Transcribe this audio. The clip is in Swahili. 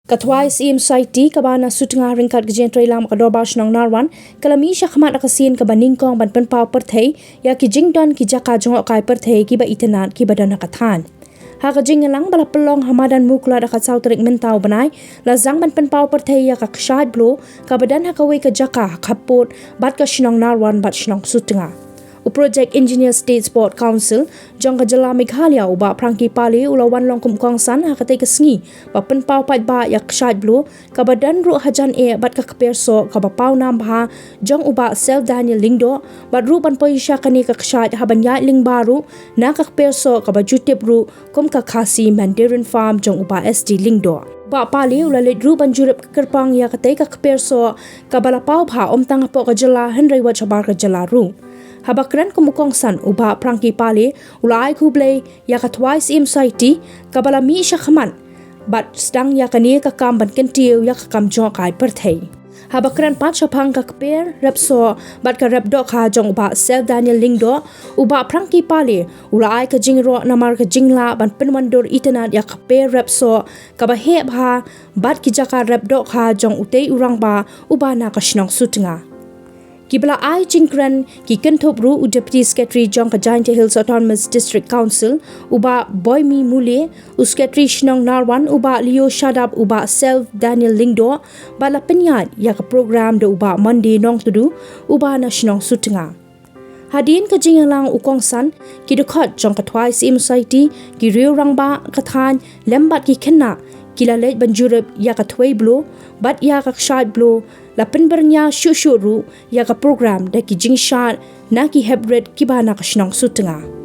Katwai SIM Saiti kabana sutengah ringkat gejen trailam kadobash nang narwan kalami syakmat akasin kabaningkong ban penpau perthei ya ki jingdon ki jaka jongok kai perthei ki ba itenat ki badana kathan ha ka jingelang bala pelong hamadan mukla da katsau terik mentau banai la zang ban penpau perthei ya ka kshad blo ka badan ha ka we ka jaka khapot bat ka shnong narwan bat shnong sutengah Project Engineer State Sport Council jong kajala Meghalaya uba prangki pali ulawan long kum kongsan ha katai kesngi ba penpau pat ba yak shad blu ka badan ru hajan bat ka kperso ka ba pau nam ba jong uba Sel Daniel Lingdo ba ru ban poisha kani ka kshad ha ban ya ling baru na ka kperso ka ba jutip ru kum ka khasi Mandarin Farm jong uba SD Lingdo ba pali ulalit ru ban jurup kerpang ya katai ka kperso ka bala pau ba omtang po ka jala henry wa chabar ka jala ru Habakran kumukong san uba prangki pali ulai kublay ya katwai SIM Saiti kabala mi syakhaman bat sedang ya kani ka kam ban kentiu ya ka kam jong kai perthei Habakran pat syapang ka kper repso bat ka repdo kha jong uba Sel Daniel Lingdo uba prangki pali ulai ka jingro namar ka jingla ban penwandur itenat ya kper repso ka ba he bha bat ki jaka repdo kha jong utei urang ba uba na ka shnong sutengah Kibla ai jingkran ki kenthop ru Deputy Secretary jong ka Giant Hills Autonomous District Council uba Boymi Mule Secretary Shnong Narwan uba Leo Shadab uba Sel Daniel Lingdo bala penyat ya ka program de uba Monday nong tudu uba na Shnong sutengah Hadin ka jingalang ukong san ki dekhot jong ka twai SIM Saiti ki riu rangba kathan lembat ki khenna kilalet banjurup ya ka twai blo bat ya ka shad blo la penbernya syusyuru ya ka program da ki jingshat na ki hebred ki bana ka shnong sutengah